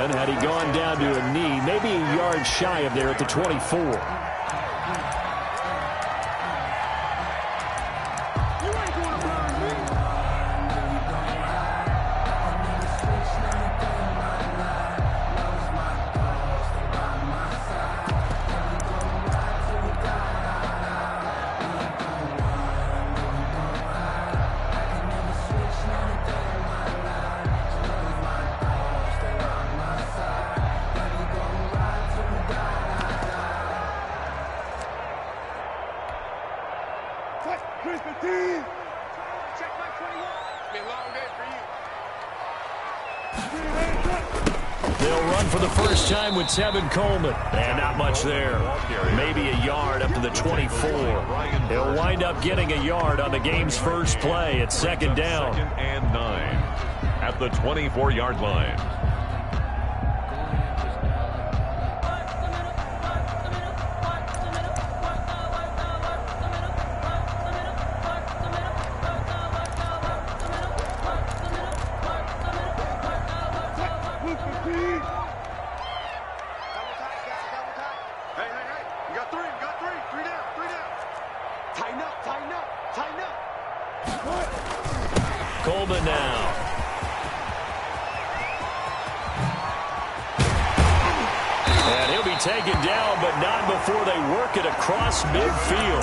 been had he gone down to a knee, maybe a yard shy of there at the 24. They'll run for the first time with Tevin Coleman. And not much there. Maybe a yard up to the 24. He'll wind up getting a yard on the game's first play at second down. 2nd and 9 at the 24-yard line. Coleman now. And he'll be taken down, but not before they work it across midfield.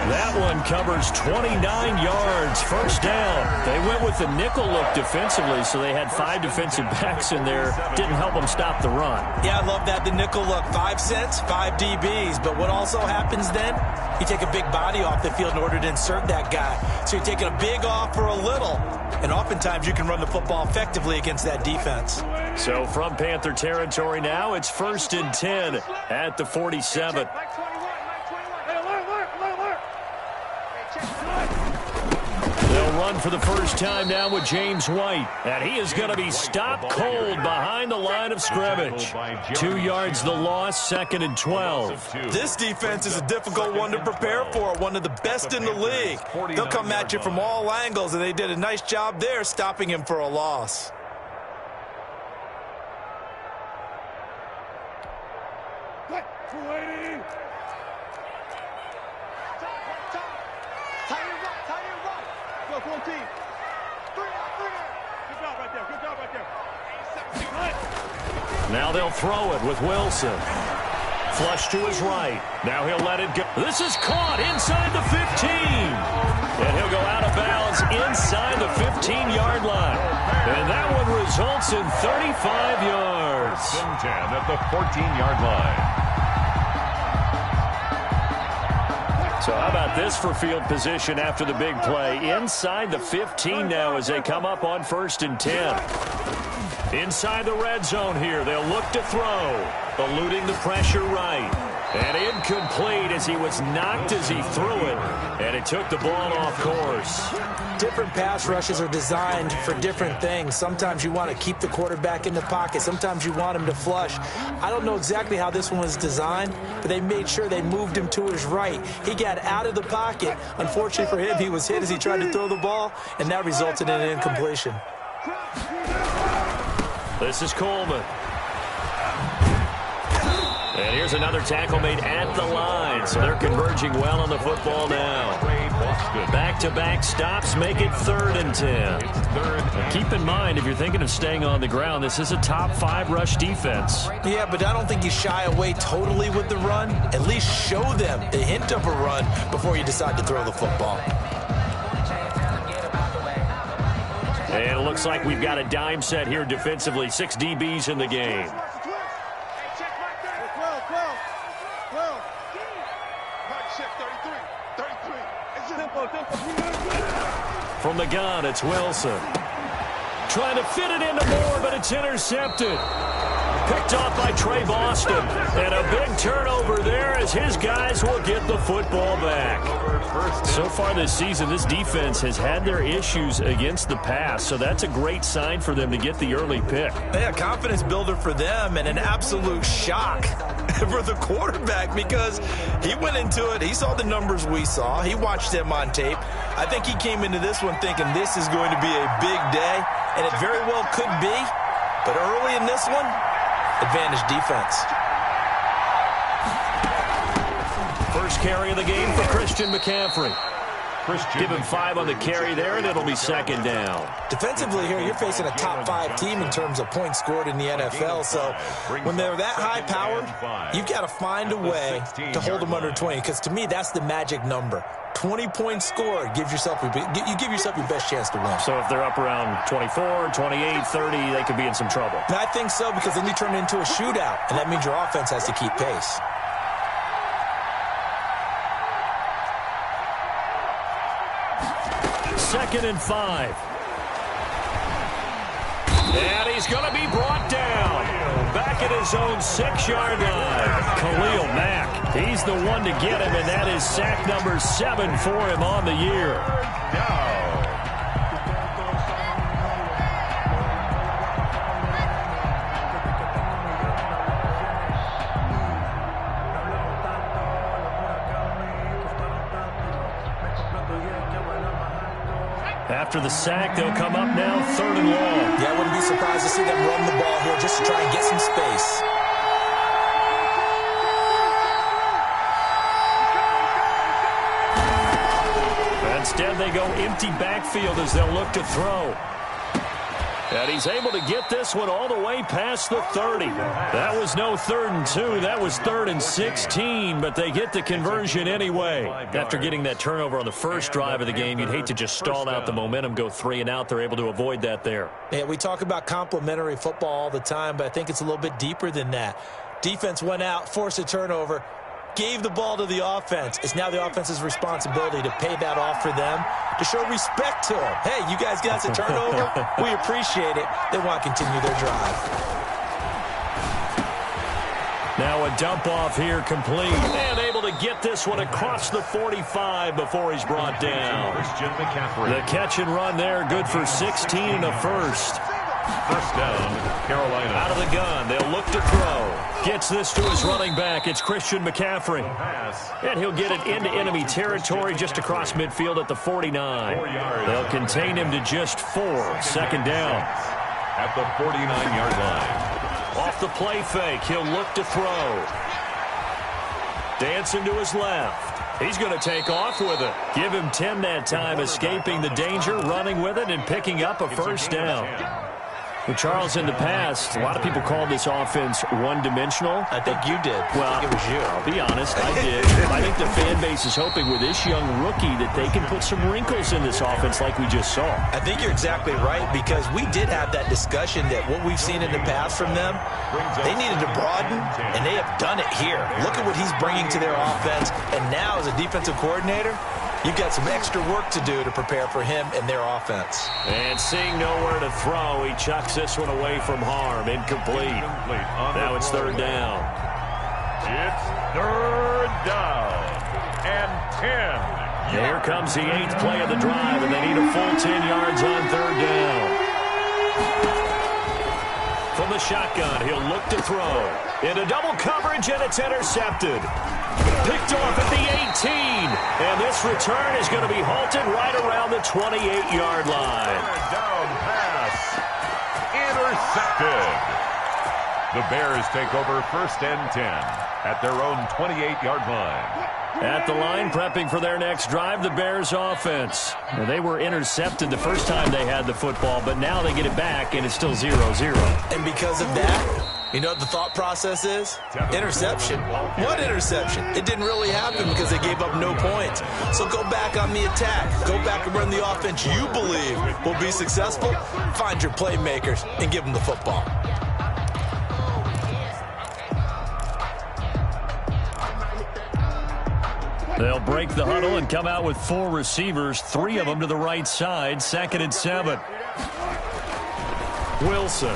That one covers 29 yards. First down. They went with the nickel look defensively, so they had 5 defensive backs in there. Didn't help them stop the run. Yeah, I love that, the nickel look. 5 cents, 5 DBs. But what also happens then? You take a big body off the field in order to insert that guy. So you're taking a big off for a little. And oftentimes you can run the football effectively against that defense. So from Panther territory now, it's 1st and 10 at the 47. They'll run for the first time now with James White. And he is going to be stopped cold behind the line of scrimmage. 2 yards the loss, 2nd and 12. This defense is a difficult one to prepare for, one of the best in the league. They'll come at you from all angles, and they did a nice job there stopping him for a loss. Now they'll throw it with Wilson. Flush to his right. Now he'll let it go. This is caught inside the 15. And he'll go out of bounds inside the 15-yard line. And that one results in 35 yards. 10 at the 14-yard line. So how about this for field position after the big play? Inside the 15 now as they come up on 1st and 10. Inside the red zone here. They'll look to throw. Eluding the pressure right. And incomplete as he was knocked as he threw it. And it took the ball off course. Different pass rushes are designed for different things. Sometimes you want to keep the quarterback in the pocket. Sometimes you want him to flush. I don't know exactly how this one was designed, but they made sure they moved him to his right. He got out of the pocket. Unfortunately for him, he was hit as he tried to throw the ball, and that resulted in an incompletion. This is Coleman. And here's another tackle made at the line. So they're converging well on the football now. Back-to-back stops make it 3rd and 10. Now keep in mind, if you're thinking of staying on the ground, this is a top 5 rush defense. Yeah, but I don't think you shy away totally with the run. At least show them the hint of a run before you decide to throw the football. And it looks like we've got a dime set here defensively. 6 DBs in the game. From the gun, it's Wilson. Trying to fit it into Moore, but it's intercepted. Picked off by Trey Boston. And a big turnover there as his guys will get the football back. So far this season, this defense has had their issues against the pass, so that's a great sign for them to get the early pick. Yeah, confidence builder for them and an absolute shock for the quarterback because he went into it. He saw the numbers we saw. He watched them on tape. I think he came into this one thinking this is going to be a big day, and it very well could be. But early in this one, advantage defense. First carry of the game for Christian McCaffrey. Give him 5 on the carry there, and it'll be second down. Defensively here, you're facing a top-5 team in terms of points scored in the NFL. So when they're that high-powered, you've got to find a way to hold them under 20. Because to me, that's the magic number. 20 points scored gives yourself your best chance to win. So if they're up around 24, 28, 30, they could be in some trouble. And I think so, because then you turn it into a shootout, and that means your offense has to keep pace. Second and 5. And he's going to be brought down. Back at his own 6-yard line. Khalil Mack, he's the one to get him, and that is sack number 7 for him on the year. After the sack, they'll come up now, 3rd and long. Yeah, I wouldn't be surprised to see them run the ball here just to try and get some space. Instead, they go empty backfield as they'll look to throw. And he's able to get this one all the way past the 30. That was no 3rd and 2. That was 3rd and 16, but they get the conversion anyway. After getting that turnover on the first drive of the game, you'd hate to just stall out the momentum, go 3 and out. They're able to avoid that there. Yeah, we talk about complementary football all the time, but I think it's a little bit deeper than that. Defense went out, forced a turnover, gave the ball to the offense. It's now the offense's responsibility to pay that off for them, to show respect to them. Hey, you guys got a turnover? We appreciate it. They want to continue their drive. Now a dump off here complete. And able to get this one across the 45 before he's brought down. The catch and run there, good for 16 and a first. First down, Carolina. Out of the gun, they'll look to throw. Gets this to his running back. It's Christian McCaffrey. And he'll get it into enemy territory just across midfield at the 49. They'll contain him to just 4. Second down. At the 49-yard line. Off the play fake, he'll look to throw. Dancing to his left. He's going to take off with it. Give him 10 that time, escaping the danger, running with it, and picking up a first down. Well, Charles, in the past, a lot of people called this offense one-dimensional. I think you did. Well, I think it was you. I'll be honest, I did. I think the fan base is hoping with this young rookie that they can put some wrinkles in this offense like we just saw. I think you're exactly right, because we did have that discussion that what we've seen in the past from them, they needed to broaden, and they have done it here. Look at what he's bringing to their offense, and now as a defensive coordinator, you've got some extra work to do to prepare for him and their offense. And seeing nowhere to throw, he chucks this one away from harm. Incomplete. Now it's 3rd down. It's 3rd down and 10. Here comes the 8th play of the drive, and they need a full 10 yards on 3rd down. From the shotgun, he'll look to throw. Into double coverage, and it's intercepted. Picked off at the 18. And this return is going to be halted right around the 28-yard line. Down pass. Intercepted. The Bears take over 1st and 10 at their own 28-yard line. At the line, prepping for their next drive, the Bears offense. Now, they were intercepted the first time they had the football, but now they get it back, and it's still 0-0. And because of that, you know what the thought process is? Interception. What interception? It didn't really happen because they gave up no points. So go back on the attack. Go back and run the offense you believe will be successful. Find your playmakers and give them the football. They'll break the huddle and come out with 4 receivers, 3 of them to the right side. 2nd and 7. Wilson.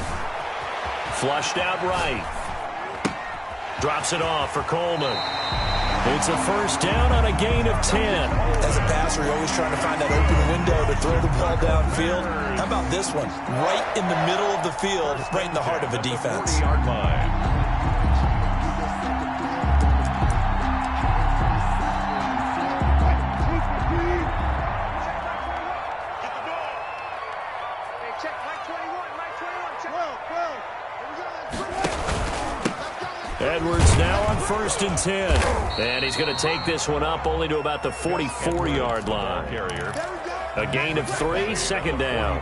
Flushed out right. Drops it off for Coleman. It's a first down on a gain of 10. As a passer, you're always trying to find that open window to throw the ball downfield. How about this one? Right in the middle of the field, right in the heart of a defense. 3-yard line. Edwards now on 1st and 10. And he's going to take this one up only to about the 44-yard line. A gain of 3, 2nd down.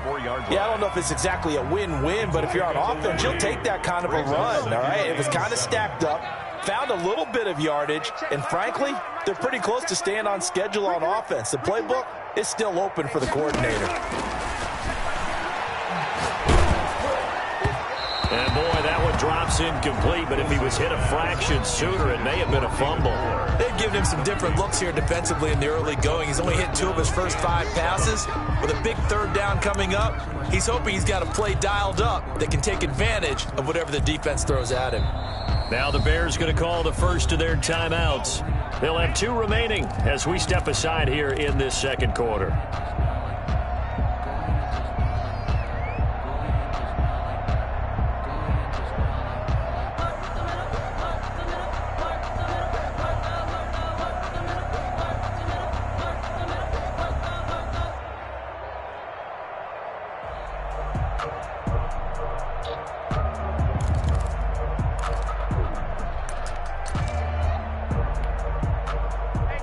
Yeah, I don't know if it's exactly a win-win, but if you're on offense, you'll take that kind of a run, all right? It was kind of stacked up, found a little bit of yardage, and frankly, they're pretty close to staying on schedule on offense. The playbook is still open for the coordinator. And boy, that one drops incomplete, but if he was hit a fraction sooner, it may have been a fumble. They've given him some different looks here defensively in the early going. He's only hit 2 of his first 5 passes. With a big 3rd down coming up, he's hoping he's got a play dialed up that can take advantage of whatever the defense throws at him. Now the Bears going to call the first of their timeouts. They'll have 2 remaining as we step aside here in this 2nd quarter.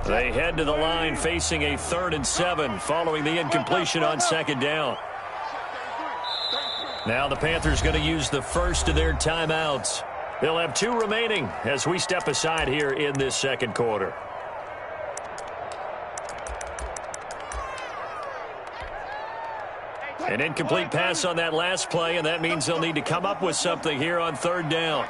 They head to the line facing a 3rd and 7 following the incompletion on 2nd down. Now the Panthers going to use the first of their timeouts. They'll have 2 remaining as we step aside here in this 2nd quarter. An incomplete pass on that last play, and that means they'll need to come up with something here on 3rd down.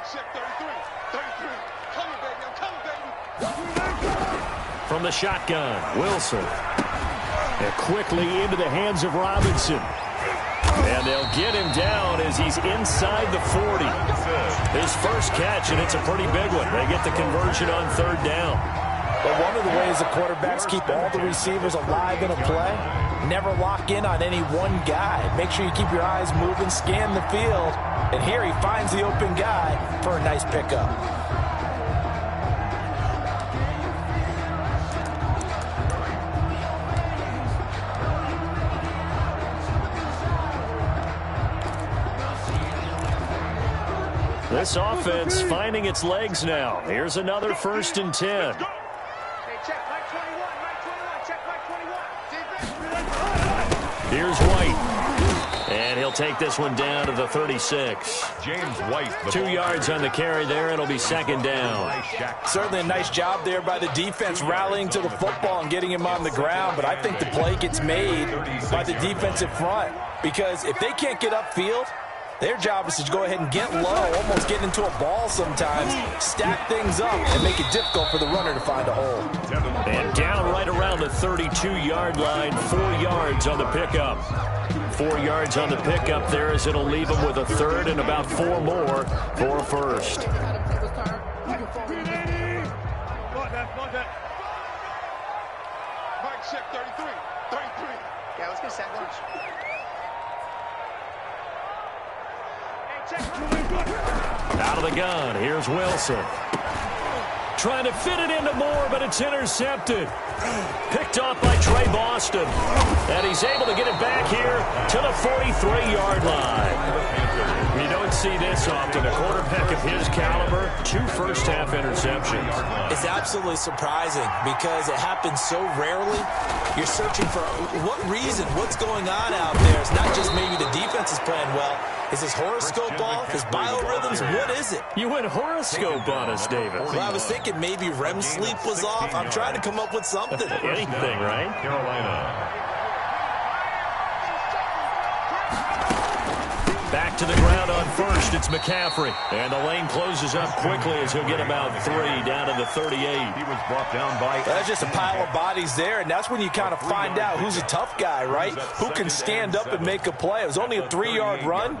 From the shotgun, Wilson. And quickly into the hands of Robinson. And they'll get him down as he's inside the 40. His first catch, and it's a pretty big one. They get the conversion on 3rd down. But one of the ways the quarterbacks keep all the receivers alive in a play, never lock in on any one guy. Make sure you keep your eyes moving, scan the field. And here he finds the open guy for a nice pickup. This offense finding its legs now. Here's another 1st and 10. Here's White. And he'll take this one down to the 36. James White. 2 yards on the carry there. It'll be 2nd down. Certainly a nice job there by the defense rallying to the football and getting him on the ground. But I think the play gets made by the defensive front. Because if they can't get upfield, their job is to go ahead and get low, almost get into a ball sometimes, stack things up, and make it difficult for the runner to find a hole. And down right around the 32-yard line, 4 yards on the pickup. 4 yards on the pickup there as it'll leave them with a 3rd and about 4 more for a 1st. Mike, check 33. Yeah, let's get set lunch. Out of the gun, here's Wilson. Trying to fit it into Moore, but it's intercepted. Picked off by Trey Boston. And he's able to get it back here to the 43-yard line. You don't see this often. A quarterback of his caliber, 2 first-half interceptions. It's absolutely surprising because it happens so rarely. You're searching for what reason, what's going on out there. It's not just maybe the defense is playing well. Is his horoscope off? His biorhythms? What is it? You went horoscope on us, David. Well, I was thinking maybe REM sleep was off. I'm trying to come up with something. Anything, right? Carolina. Back to the ground on 1st. It's McCaffrey. And the lane closes up quickly as he'll get about 3 down to the 38. He was brought down by... That's just a pile of bodies there, and that's when you kind of find out who's a tough guy, right? Who can stand up and make a play. It was only a 3-yard run,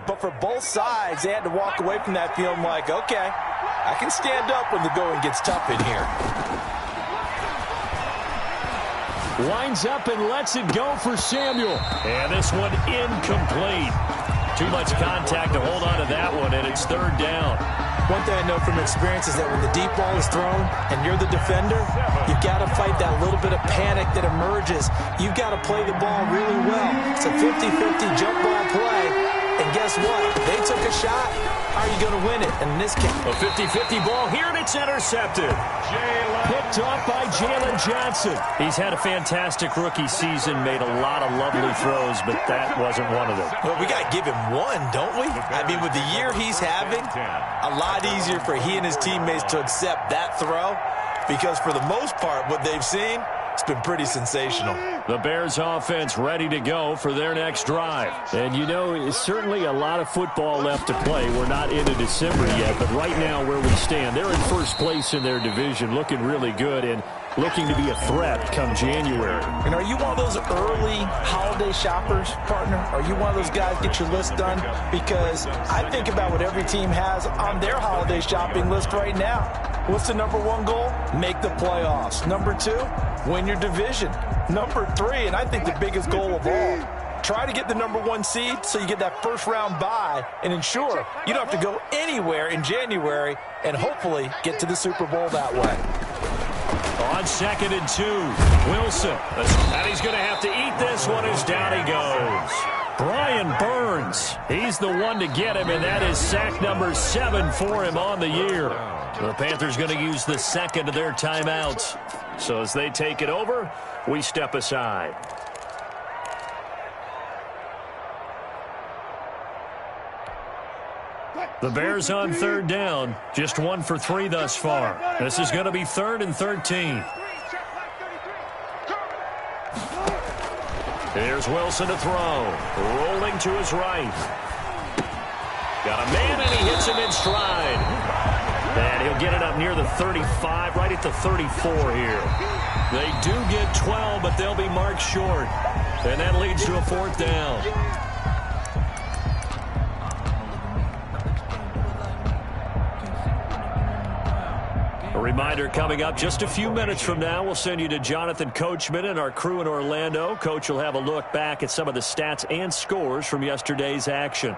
but for both sides, they had to walk away from that feeling like, okay, I can stand up when the going gets tough in here. Winds up and lets it go for Samuel. And this one incomplete. Too much contact to hold on to that one, and it's 3rd down. One thing I know from experience is that when the deep ball is thrown and you're the defender, you've got to fight that little bit of panic that emerges. You've got to play the ball really well. It's a 50-50 jump ball play. And guess what? They took a shot. How are you going to win it? And in this case, a 50-50 ball here, and it's intercepted. Picked off by Jalen Johnson. He's had a fantastic rookie season, made a lot of lovely throws, but that wasn't one of them. Well, we got to give him one, don't we? I mean, with the year he's having, a lot easier for he and his teammates to accept that throw, because for the most part, what they've seen, it's been pretty sensational. The Bears offense ready to go for their next drive. And, you know, certainly a lot of football left to play. We're not into December yet, but right now where we stand, they're in first place in their division, looking really good and looking to be a threat come January. And are you one of those early holiday shoppers, partner? Are you one of those guys get your list done? Because I think about what every team has on their holiday shopping list right now. What's the number one goal? Make the playoffs. Number two, win your division. Number three, and I think the biggest goal of all, try to get the number one seed so you get that first round bye and ensure you don't have to go anywhere in January and hopefully get to the Super Bowl that way. On 2nd and 2, Wilson. And he's going to have to eat this one as down he goes. Brian Burns, he's the one to get him, and that is sack number 7 for him on the year. The Panthers going to use the second of their timeouts. So as they take it over, we step aside. The Bears on 3rd down, just 1 for 3 thus far. This is going to be 3rd and 13. Here's Wilson to throw. Rolling to his right. Got a man, and he hits him in stride. And he'll get it up near the 35, right at the 34 here. They do get 12, but they'll be marked short. And that leads to a 4th down. A reminder coming up just a few minutes from now, we'll send you to Jonathan Coachman and our crew in Orlando. Coach will have a look back at some of the stats and scores from yesterday's action.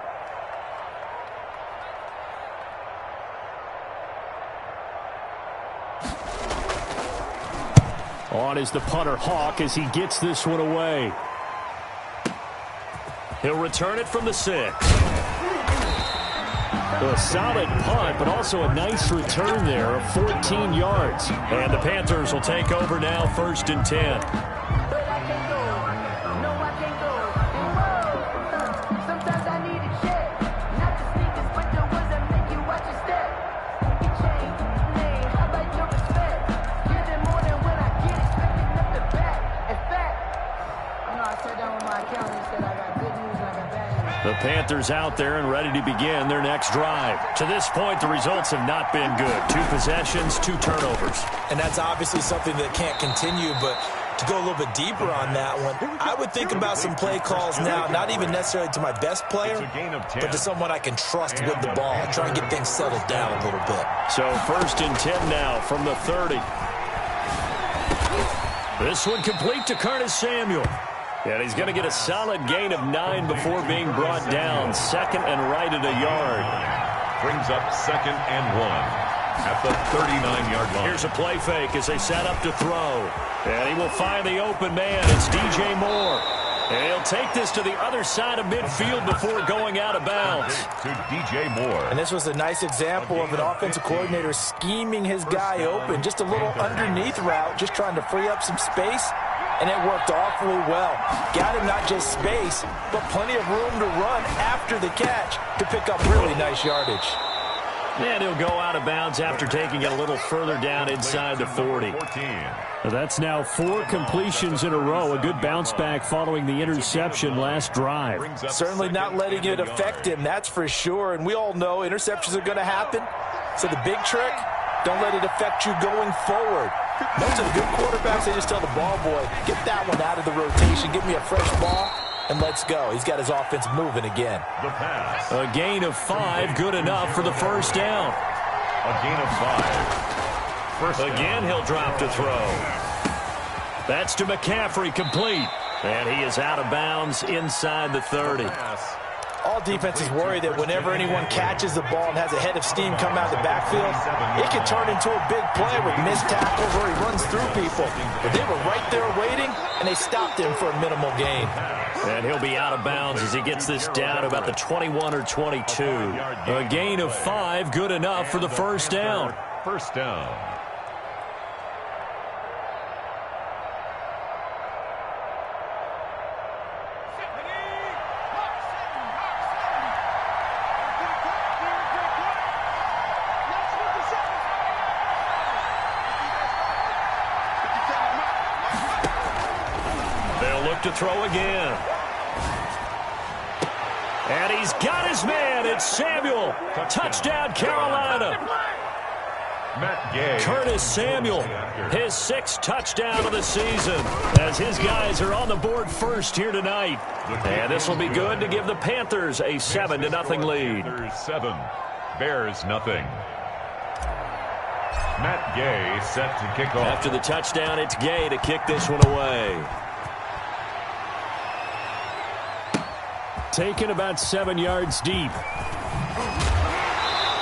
On is the punter, Hawk, as he gets this one away. He'll return it from the 6. A solid punt, but also a nice return there of 14 yards. And the Panthers will take over now, 1st and 10. The Panthers out there and ready to begin their next drive. To this point, the results have not been good. 2 possessions, 2 turnovers. And that's obviously something that can't continue, but to go a little bit deeper on that one, I would think about some play calls now, not even necessarily to my best player, but to someone I can trust with the ball. Try and get things settled down a little bit. So 1st and 10 now from the 30. This one complete to Curtis Samuel. And he's going to get a solid gain of 9 before being brought down. 2nd and right at a yard. Brings up 2nd and 1 at the 39-yard line. Here's a play fake as they set up to throw. And he will find the open man. It's DJ Moore. And he'll take this to the other side of midfield before going out of bounds. To DJ Moore. And this was a nice example of an offensive coordinator scheming his guy open. Just a little underneath route, just trying to free up some space. And it worked awfully well. Got him not just space, but plenty of room to run after the catch to pick up really nice yardage. And he'll go out of bounds after taking it a little further down inside the 40. That's now 4 completions in a row. A good bounce back following the interception last drive. Certainly not letting it affect him, that's for sure. And we all know interceptions are going to happen. So the big trick, don't let it affect you going forward. Most of the good quarterbacks, they just tell the ball boy, get that one out of the rotation, give me a fresh ball, and let's go. He's got his offense moving again. The pass. A gain of 5, good enough for the 1st down. A gain of 5. Again, he'll drop to throw. That's to McCaffrey, complete. And he is out of bounds inside the 30. All defenses worry that whenever anyone catches the ball and has a head of steam come out of the backfield, it can turn into a big play with missed tackles or he runs through people. But they were right there waiting, and they stopped him for a minimal gain. And he'll be out of bounds as he gets this down to about the 21 or 22. A gain of 5, good enough for the first down. First down. To throw again. And he's got his man. It's Samuel. Touchdown, Carolina. Matt Gay. Curtis Samuel, his 6th touchdown of the season, as his guys are on the board first here tonight. And this will be good to give the Panthers a 7-0 lead. Panthers 7, Bears nothing. Matt Gay set to kick off. After the touchdown, it's Gay to kick this one away. Taken about 7 yards deep.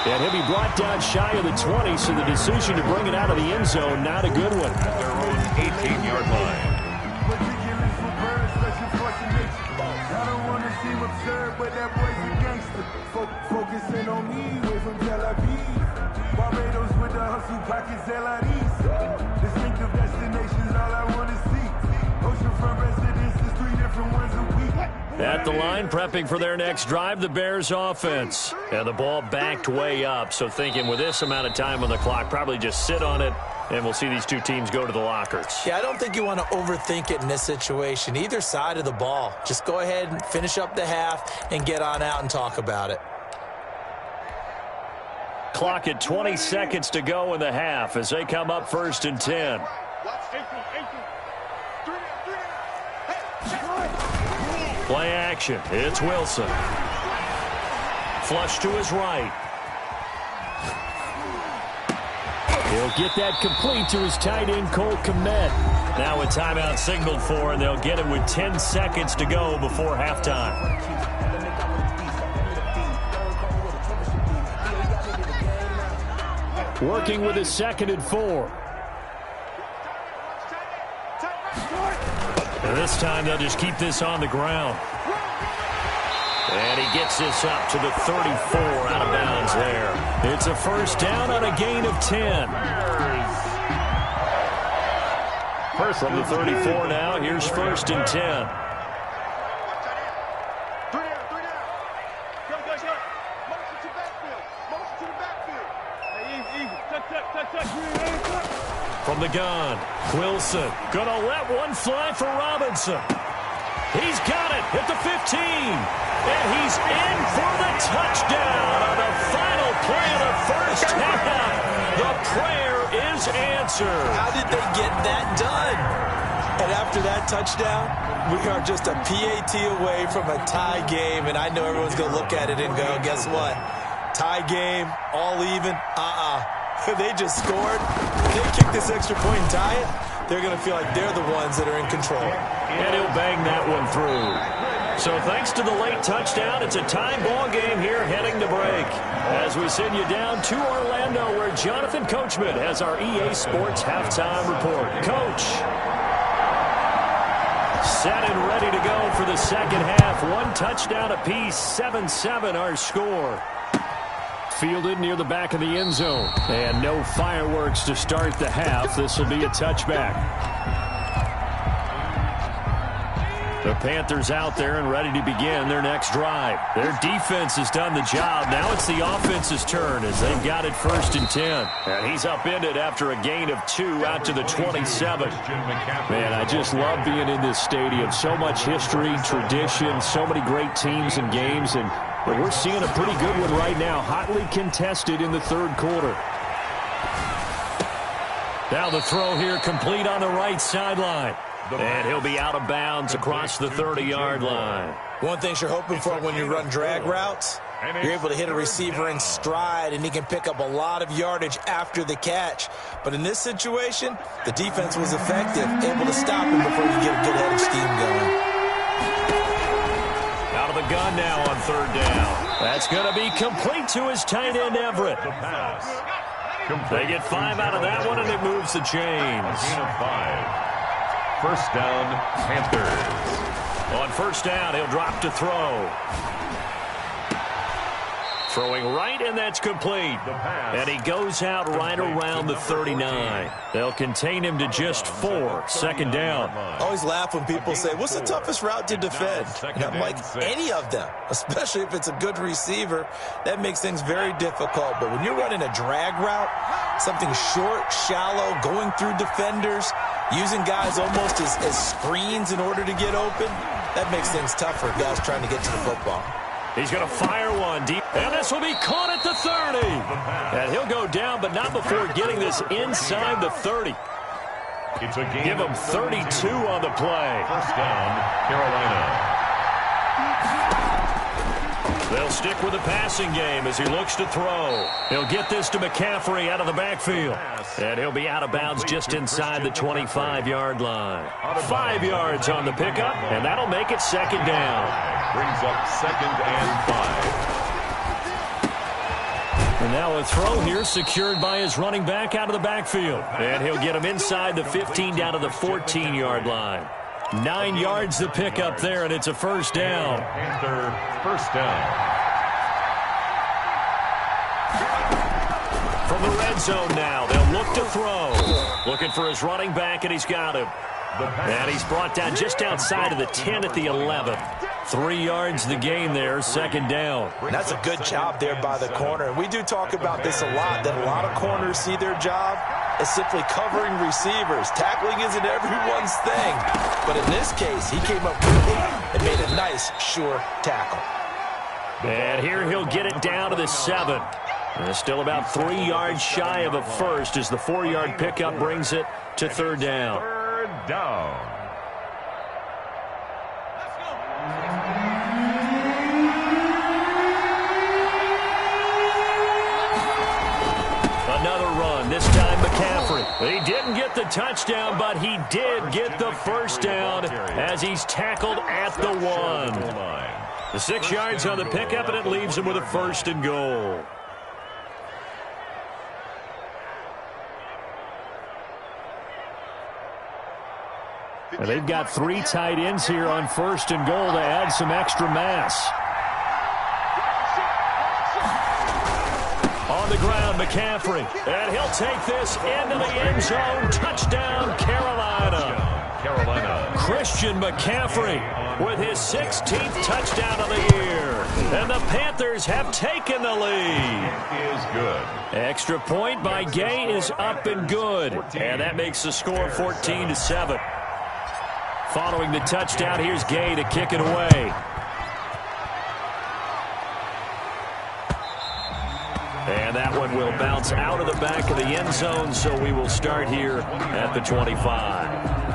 And he'll be brought down shy of the 20, so the decision to bring it out of the end zone, not a good one. At their own 18-yard line. I don't want to seem absurd, but that boy's a gangster. Focusing on me, way from Tel Aviv. Barbados with the hustle pockets, LIDs. Distinctive destinations, all I want to see. Oceanfront residences, 3 different ones a week. At the line, prepping for their next drive, the Bears offense. And the ball backed way up, so thinking with this amount of time on the clock, probably just sit on it, and we'll see these two teams go to the lockers. Yeah, I don't think you want to overthink it in this situation. Either side of the ball. Just go ahead and finish up the half and get on out and talk about it. Clock at 20 seconds to go in the half as they come up 1st and 10. Play action. It's Wilson. Flush to his right. He'll get that complete to his tight end, Cole Kmet. Now a timeout signaled for, and they'll get it with 10 seconds to go before halftime. Working with his 2nd and 4. And this time they'll just keep this on the ground. And he gets this up to the 34, out of bounds there. It's a first down on a gain of 10. First from the 34 now, here's 1st and 10. From the gun, Wilson gonna let one fly for Robinson. He's got it at the 15, and he's in for the touchdown on the final play of the first half. The prayer is answered. How did they get that done? And after that touchdown, we are just a PAT away from a tie game, and I know everyone's going to look at it and go, guess what? Tie game, all even, They just scored. If they kick this extra point and tie it, they're going to feel like they're the ones that are in control. And he'll bang that one through. So thanks to the late touchdown, it's a tie ball game here heading to break. As we send you down to Orlando, where Jonathan Coachman has our EA Sports halftime report. Coach. Set and ready to go for the second half. 1 touchdown apiece, 7-7 our score. Fielded near the back of the end zone. And no fireworks to start the half. This will be a touchback. The Panthers out there and ready to begin their next drive. Their defense has done the job. Now it's the offense's turn as they've got it 1st and 10. And he's upended after a gain of 2 out to the 27. Man, I just love being in this stadium. So much history, tradition, so many great teams and games. And we're seeing a pretty good one right now. Hotly contested in the 3rd quarter. Now the throw here complete on the right sideline. And he'll be out of bounds across the 30-yard line. One thing you're hoping for when you run drag routes, you're able to hit a receiver in stride, and he can pick up a lot of yardage after the catch. But in this situation, the defense was effective, able to stop him before you get a good head of steam going. Out of the gun run now on third down. That's going to be complete to his tight end, Everett. The pass. They get 5 out of that one, and it moves the chains. Gain of 5. First down, Panthers. On first down, he'll drop to throw. Throwing right, and that's complete. And he goes out right around the 39. They'll contain him to just 4. Second down. I always laugh when people say, what's the toughest route to defend? And I'm like, any of them, especially if it's a good receiver. That makes things very difficult. But when you're running a drag route, something short, shallow, going through defenders, using guys almost as screens in order to get open, that makes things tough for guys trying to get to the football. He's going to fire one deep, and this will be caught at the 30. And he'll go down, but not before getting this inside the 30. It's a game. Give him 32 on the play. First down, Carolina. They'll stick with the passing game as he looks to throw. He'll get this to McCaffrey out of the backfield. And he'll be out of bounds just inside the 25-yard line. 5 yards on the pickup, and that'll make it second down. Brings up second and 5. And now a throw here secured by his running back out of the backfield. And he'll get him inside the 15 down to the 14-yard line. 9 yards the pickup there, and it's a first down. Panther first down. From the red zone now, they'll look to throw. Looking for his running back, and he's got him. And he's brought down just outside of the 10 at the 11. 3 yards the gain there, second down. That's a good job there by the corner. And we do talk about this a lot, that a lot of corners see their job as simply covering receivers. Tackling isn't everyone's thing. But in this case, he came up quickly and made a nice, sure tackle. And here he'll get it down to the 7. And still about 3 yards shy of a first as the 4-yard pickup brings it to third down. Third down. Another run, this time McCaffrey. He didn't get the touchdown, but he did get the first down as he's tackled at the 1. The 6 yards on the pickup, and it leaves him with a first and goal. And they've got 3 tight ends here on first and goal to add some extra mass. On the ground, McCaffrey. And he'll take this into the end zone. Touchdown, Carolina. Christian McCaffrey with his 16th touchdown of the year. And the Panthers have taken the lead. Is good. Extra point by Gay is up and good. And that makes the score 14-7. Following the touchdown, here's Gay to kick it away. And that one will bounce out of the back of the end zone, so we will start here at the 25.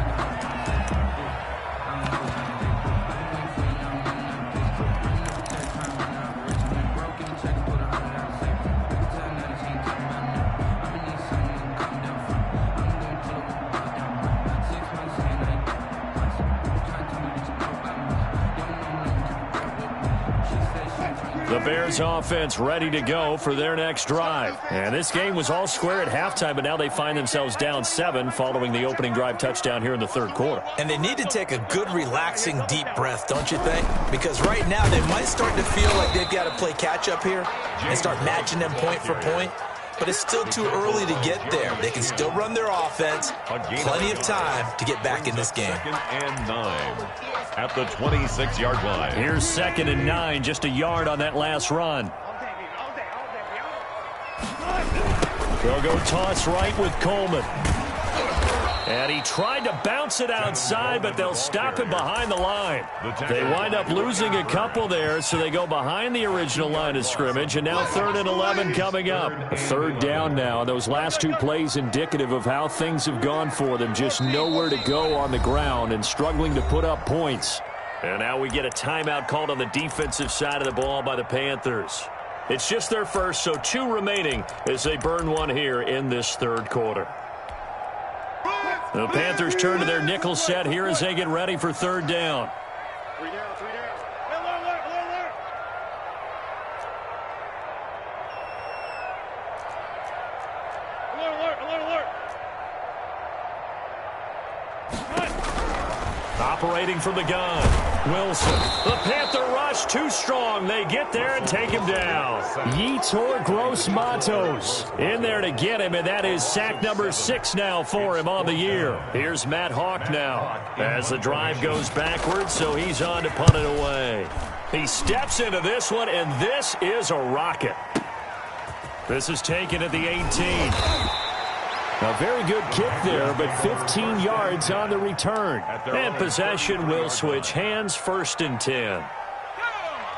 The Bears offense ready to go for their next drive. And this game was all square at halftime, but now they find themselves down 7 following the opening drive touchdown here in the third quarter. And they need to take a good, relaxing, deep breath, don't you think? Because right now they might start to feel like they've got to play catch-up here and start matching them point for point. But it's still too early to get there. They can still run their offense. Plenty of time to get back in this game. Second and 9 at the 26-yard line. Here's second and 9, just a yard on that last run. They'll go toss right with Coleman. And he tried to bounce it outside, but they'll stop him behind the line. They wind up losing a couple there, so they go behind the original line of scrimmage, and now 3rd and 11 coming up. A third down now. Those last 2 plays indicative of how things have gone for them. Just nowhere to go on the ground and struggling to put up points. And now we get a timeout called on the defensive side of the ball by the Panthers. It's just their first, so 2 remaining as they burn one here in this third quarter. The Panthers turn to their nickel set here as they get ready for third down. Operating from the gun, Wilson. The Panther rush too strong. They get there and take him down. Yetur Gross-Matos in there to get him, and that is sack number 6 now for him on the year. Here's Matt Hawk now as the drive goes backwards, so he's on to punt it away. He steps into this one, and this is a rocket. This is taken at the 18. A very good kick there, but 15 yards on the return. And possession will switch hands, 1st and 10.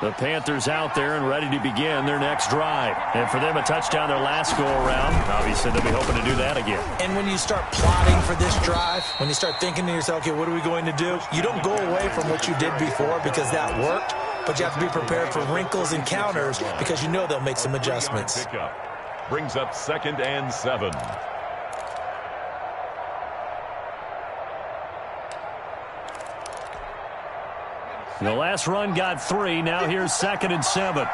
The Panthers out there and ready to begin their next drive. And for them, a touchdown their last go-around. Obviously, they'll be hoping to do that again. And when you start plotting for this drive, when you start thinking to yourself, okay, what are we going to do? You don't go away from what you did before because that worked, but you have to be prepared for wrinkles and counters because you know they'll make some adjustments. Brings up 2nd and 7. The last run got 3. Now here's 2nd and 7.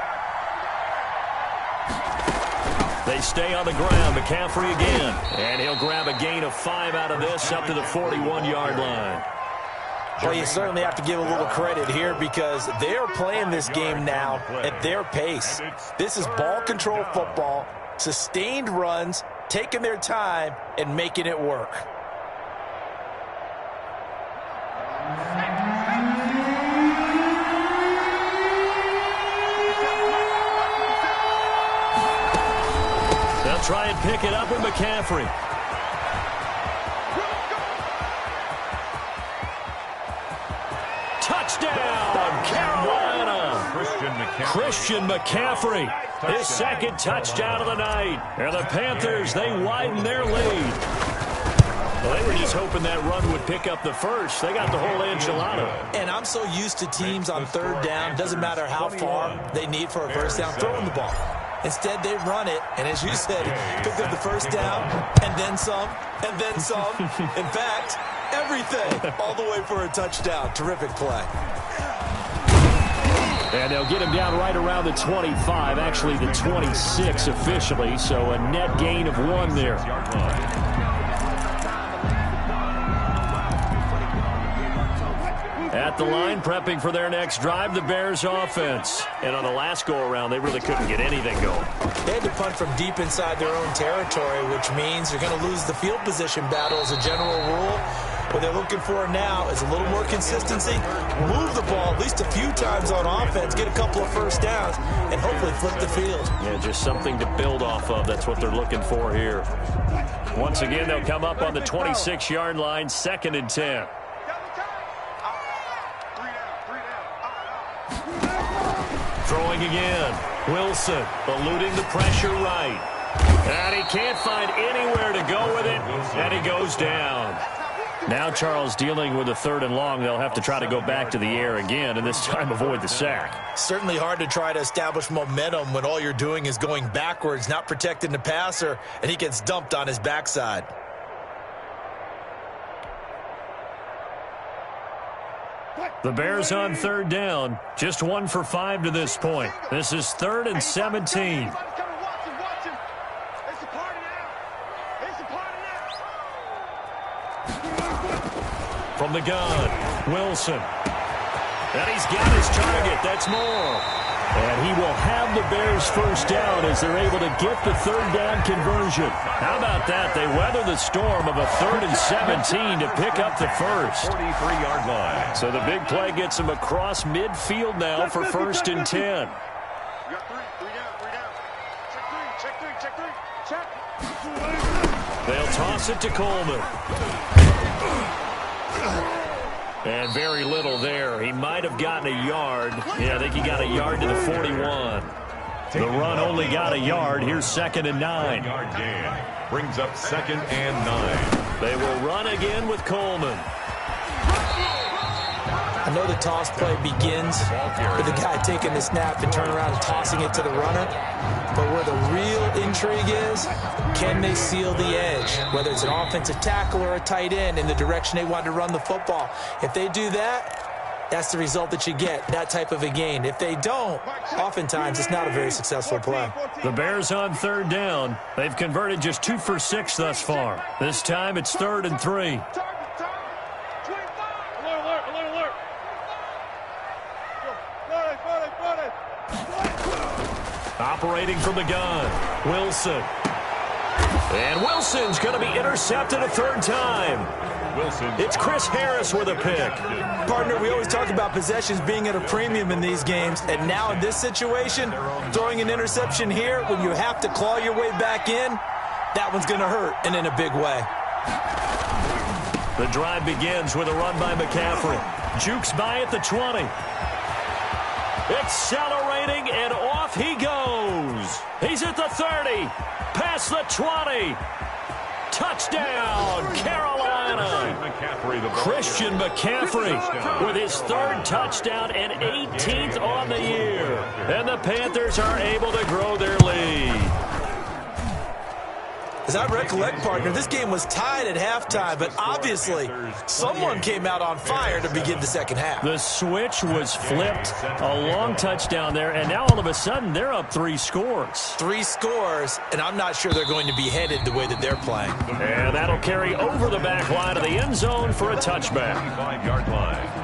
They stay on the ground. McCaffrey again. And he'll grab a gain of 5 out of this up to the 41-yard line. Well, you certainly have to give a little credit here because they're playing this game now at their pace. This is ball control football, sustained runs, taking their time, and making it work. They'll try and pick it up with McCaffrey. Touchdown, Carolina! Christian McCaffrey, his 2nd touchdown of the night. And the Panthers, they widen their lead. Well, they were just hoping that run would pick up the first. They got the whole enchilada. And I'm so used to teams on 3rd down, doesn't matter how far they need for a first down, throwing the ball. Instead, they run it, and as you said, pick up the first down, and then some, and then some. In fact, everything, all the way for a touchdown. Terrific play. And they'll get him down right around the 25, actually the 26 officially, so a net gain of 1 there. At the line, prepping for their next drive, the Bears offense. And on the last go-around, they really couldn't get anything going. They had to punt from deep inside their own territory, which means you're going to lose the field position battle as a general rule. What they're looking for now is a little more consistency, move the ball at least a few times on offense, get a couple of first downs, and hopefully flip the field. Yeah, just something to build off of. That's what they're looking for here. Once again, they'll come up on the 26-yard line, 2nd and 10. Throwing again. Wilson eluding the pressure right. And he can't find anywhere to go with it. And he goes down. Now Charles dealing with a 3rd and long. They'll have to try to go back to the air again and this time avoid the sack. Certainly hard to try to establish momentum when all you're doing is going backwards, not protecting the passer, and he gets dumped on his backside. The Bears on 3rd down. Just 1 for 5 to this point. This is 3rd and 17. From the gun, Wilson. And he's got his target. That's Moore. And he will have the Bears first down as they're able to get the 3rd down conversion. How about that? They weather the storm of a 3rd and 17 to pick up the first. 43-yard line. So the big play gets them across midfield now for 1st and 10. You got 3 down. Check three. They'll toss it to Coleman. And very little there. He might have gotten a yard. Yeah, I think he got a yard to the 41. The run only got a yard. Here's 2nd and 9. Yard gain. Brings up 2nd and 9. They will run again with Coleman. I know the toss play begins with the guy taking the snap and turn around and tossing it to the runner. But where the real intrigue is, can they seal the edge? Whether it's an offensive tackle or a tight end in the direction they want to run the football. If they do that, that's the result that you get, that type of a gain. If they don't, oftentimes it's not a very successful play. The Bears on third down. They've converted just 2 for 6 thus far. This time it's 3rd and 3. Operating from the gun, Wilson. And Wilson's going to be intercepted a 3rd time. Wilson. It's Chris Harris with a pick. Partner, we always talk about possessions being at a premium in these games, and now in this situation, throwing an interception here when you have to claw your way back in, that one's going to hurt, and in a big way. The drive begins with a run by McCaffrey. Jukes by at the 20. Accelerating, and off he goes. He's at the 30. Past the 20. Touchdown, Carolina. Christian McCaffrey with his 3rd touchdown and 18th on the year. And the Panthers are able to grow their lead. As I recollect, partner, this game was tied at halftime, but obviously someone came out on fire to begin the second half. The switch was flipped, a long touchdown there, and now all of a sudden they're up 3 scores. 3 scores, and I'm not sure they're going to be headed the way that they're playing. And that'll carry over the back line of the end zone for a touchback. 5-yard line.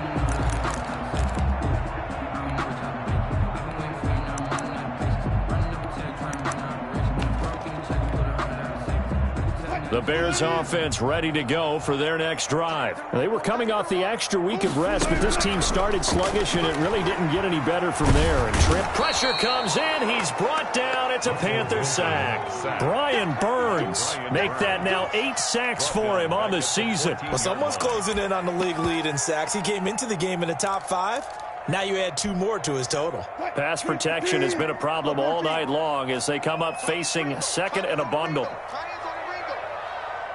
The Bears offense ready to go for their next drive. They were coming off the extra week of rest, but this team started sluggish, and it really didn't get any better from there. And trip pressure comes in. He's brought down. It's a Panther sack. Brian Burns make that now 8 sacks for him on the season. Well, someone's closing in on the league lead in sacks. He came into the game in the top 5. Now you add 2 more to his total. Pass protection has been a problem all night long as they come up facing 2nd and a bundle.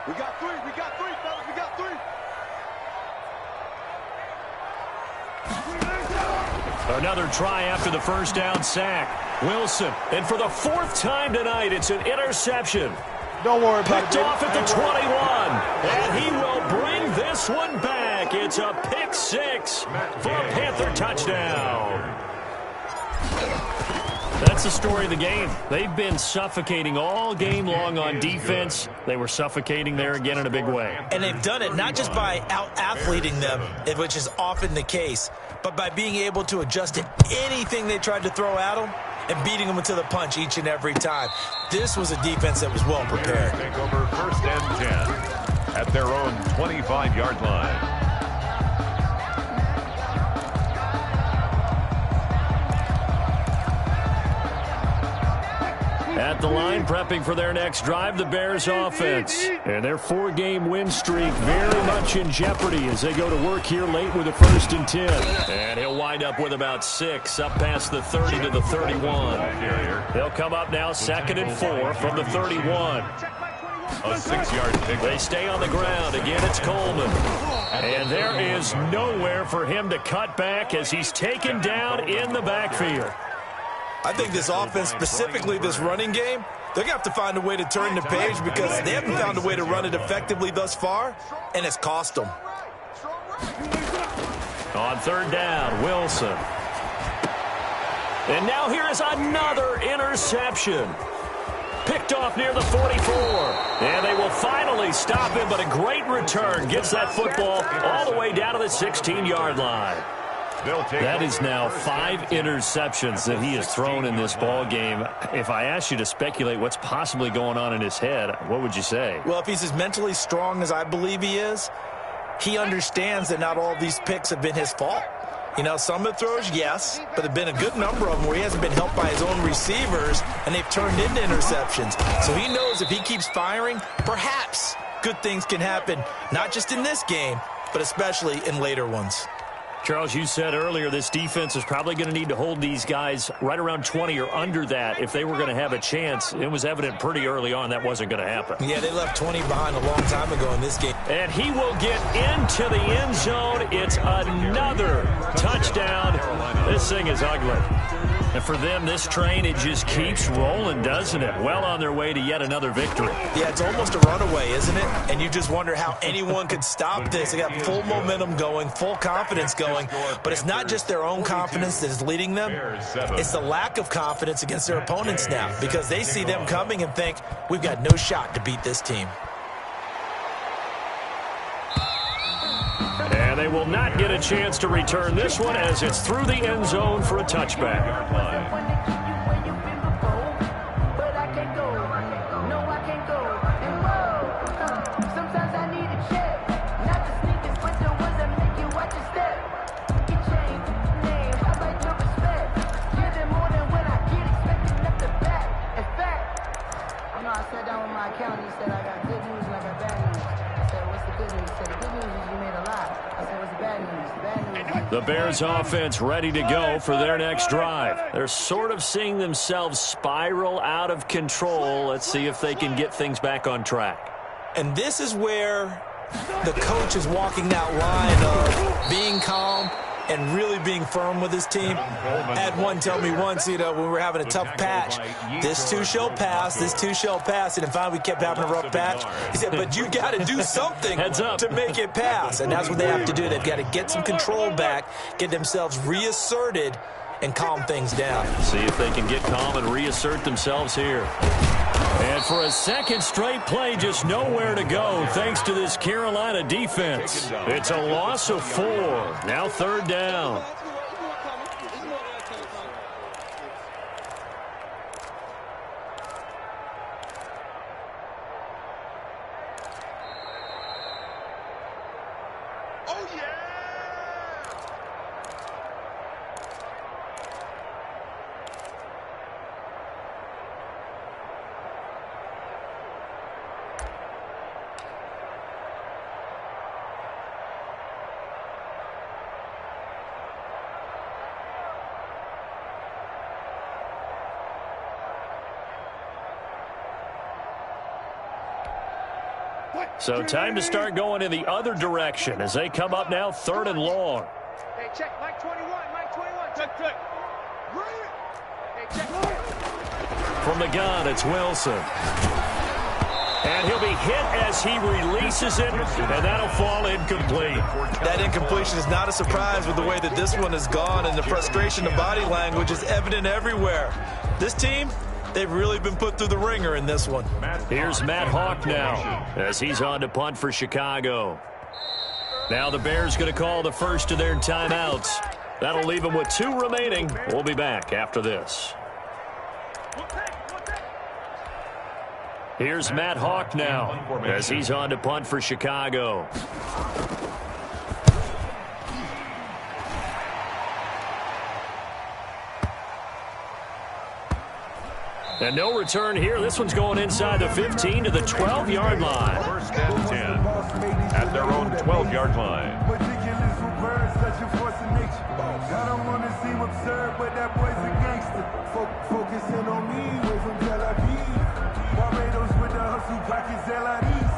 We got 3, fellas, we got 3. Another try after the 1st down sack. Wilson, and for the 4th time tonight, it's an interception. Don't worry about it. Picked off at the 21, and he will bring this one back. It's a pick 6 for a Panther touchdown. That's the story of the game. They've been suffocating all game long on defense. They were suffocating there again in a big way. And they've done it not just by out-athleting them, which is often the case, but by being able to adjust to anything they tried to throw at them and beating them to the punch each and every time. This was a defense that was well prepared. Take over 1st and 10 at their own 25-yard line. At the line, prepping for their next drive, the Bears offense. And their 4-game win streak very much in jeopardy as they go to work here late with a 1st and 10. And he'll wind up with about 6 up past the 30 to the 31. They'll come up now 2nd and 4 from the 31. A 6-yard pick. They stay on the ground. Again, it's Coleman. And there is nowhere for him to cut back as he's taken down in the backfield. I think this offense, specifically this running game, they're going to have to find a way to turn the page because they haven't found a way to run it effectively thus far, and it's cost them. On 3rd down, Wilson. And now here is another interception. Picked off near the 44. And they will finally stop him, but a great return gets that football all the way down to the 16-yard line. That is now 5 interceptions that he has thrown in this ball game. If I asked you to speculate what's possibly going on in his head, what would you say? Well, if he's as mentally strong as I believe he is, he understands that not all of these picks have been his fault. You know, some of the throws, yes, but there have been a good number of them where he hasn't been helped by his own receivers, and they've turned into interceptions. So he knows if he keeps firing, perhaps good things can happen, not just in this game, but especially in later ones. Charles, you said earlier this defense is probably going to need to hold these guys right around 20 or under that if they were going to have a chance. It was evident pretty early on that wasn't going to happen. Yeah, they left 20 behind a long time ago in this game. And he will get into the end zone. It's another touchdown. This thing is ugly. And for them, this train, it just keeps rolling, doesn't it? Well on their way to yet another victory. Yeah, it's almost a runaway, isn't it? And you just wonder how anyone could stop this. They got full momentum going, full confidence going. But it's not just their own confidence that is leading them. It's the lack of confidence against their opponents now, because they see them coming and think, we've got no shot to beat this team. And they will not get a chance to return this one as it's through the end zone for a touchback. The Bears offense ready to go for their next drive. They're sort of seeing themselves spiral out of control. Let's see if they can get things back on track. And this is where the coach is walking that line of being calm and really being firm with his team. I had one tell me once, when we were having a tough patch, this too shall pass, this too shall pass. And finally we kept having a rough patch. He said, but you got to do something to make it pass. And that's what they have to do. They've got to get some control back, get themselves reasserted, and calm things down. See if they can get calm and reassert themselves here. And for a second straight play, just nowhere to go thanks to this Carolina defense. It's a loss of 4. Now 3rd down. Oh, yeah! So time to start going in the other direction as they come up now 3rd and long. Hey, check. Mike 21. Mike 21. Check. Hey, check. From the gun, it's Wilson. And he'll be hit as he releases it, and that'll fall incomplete. That incompletion is not a surprise with the way that this one has gone, and the frustration, the body language is evident everywhere. This team, they've really been put through the ringer in this one. Here's Matt Hawk now as he's on to punt for Chicago. Now the Bears going to call the first of their timeouts. That'll leave them with 2 remaining. We'll be back after this. Here's Matt Hawk now as he's on to punt for Chicago. And no return here. This one's going inside the 15 to the 12-yard line. 1st and 10 at their own 12-yard line. Ridiculous with birds, such a force of nature. I don't want to seem absurd, but that boy's a gangster. Focusing on me, way from Tel Aviv. Barbados with the hustle pockets, LIDs.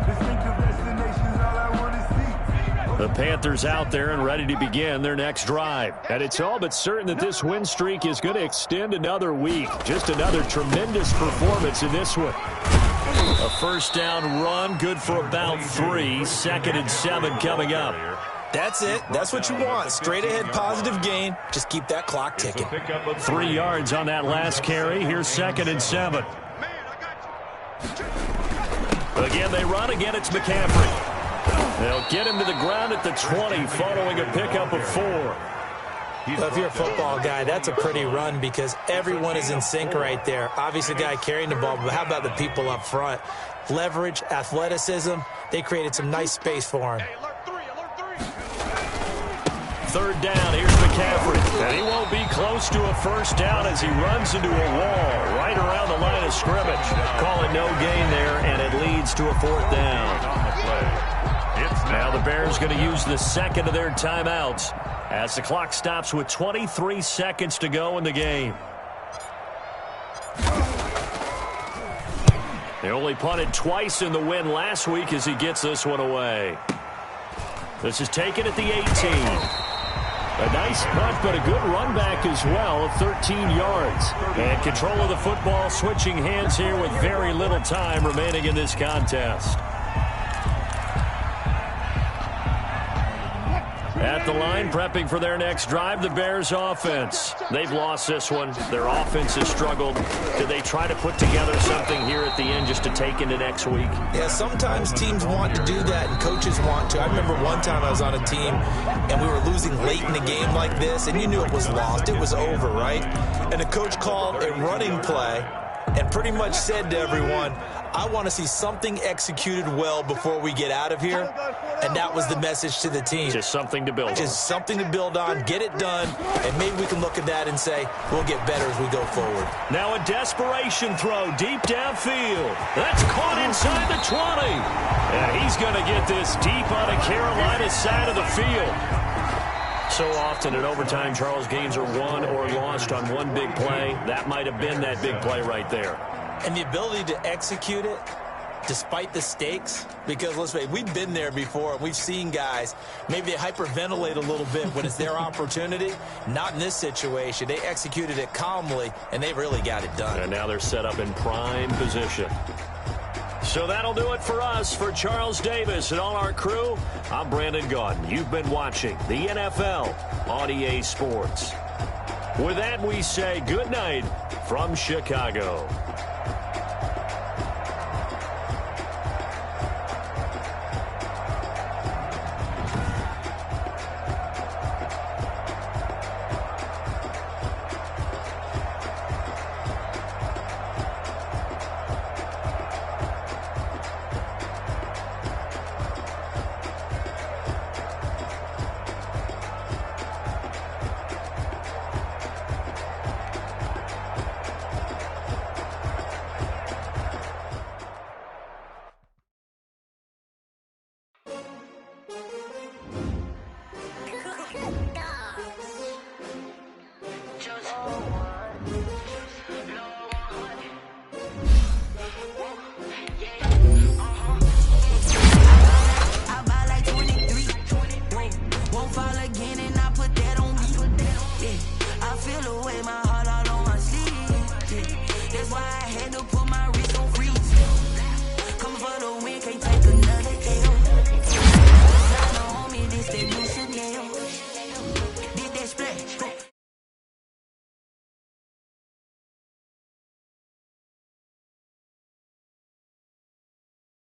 Distinctive destinations, all I want to see. The Panthers out there and ready to begin their next drive. And it's all but certain that this win streak is going to extend another week. Just another tremendous performance in this one. A 1st down run, good for about 3. 2nd and 7 coming up. That's it. That's what you want. Straight ahead positive gain. Just keep that clock ticking. 3 yards on that last carry. Here's 2nd and 7. Again, they run. Again, it's McCaffrey. They'll get him to the ground at the 20 following a pickup of 4. Well, if you're a football guy, that's a pretty run because everyone is in sync right there. Obviously, the guy carrying the ball, but how about the people up front? Leverage, athleticism. They created some nice space for him. 3rd down, here's McCaffrey. And he won't be close to a 1st down as he runs into a wall right around the line of scrimmage. Call it no gain there, and it leads to a 4th down. Now the Bears going to use the 2nd of their timeouts as the clock stops with 23 seconds to go in the game. They only punted twice in the win last week as he gets this one away. This is taken at the 18. A nice punt, but a good run back as well of 13 yards. And control of the football switching hands here with very little time remaining in this contest. At the line, prepping for their next drive, the Bears offense. They've lost this one. Their offense has struggled. Do they try to put together something here at the end just to take into next week? Yeah, sometimes teams want to do that and coaches want to. I remember one time I was on a team and we were losing late in the game like this, and you knew it was lost. It was over, right? And the coach called a running play and pretty much said to everyone, I want to see something executed well before we get out of here. And that was the message to the team. Just something to build on. Just something to build on, get it done, and maybe we can look at that and say, we'll get better as we go forward. Now a desperation throw deep downfield. That's caught inside the 20. And he's going to get this deep on the Carolina side of the field. So often in overtime, Charles, games are won or lost on one big play. That might have been that big play right there. And the ability to execute it despite the stakes, because let's face it, we've been there before, and we've seen guys, maybe they hyperventilate a little bit when it's their opportunity. Not in this situation. They executed it calmly, and they really got it done. And now they're set up in prime position. So that'll do it for us. For Charles Davis and all our crew, I'm Brandon Gaudin. You've been watching the NFL on EA Sports. With that, we say good night from Chicago.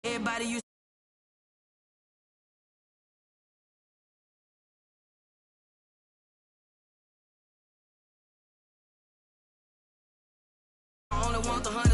Everybody used only want the 100.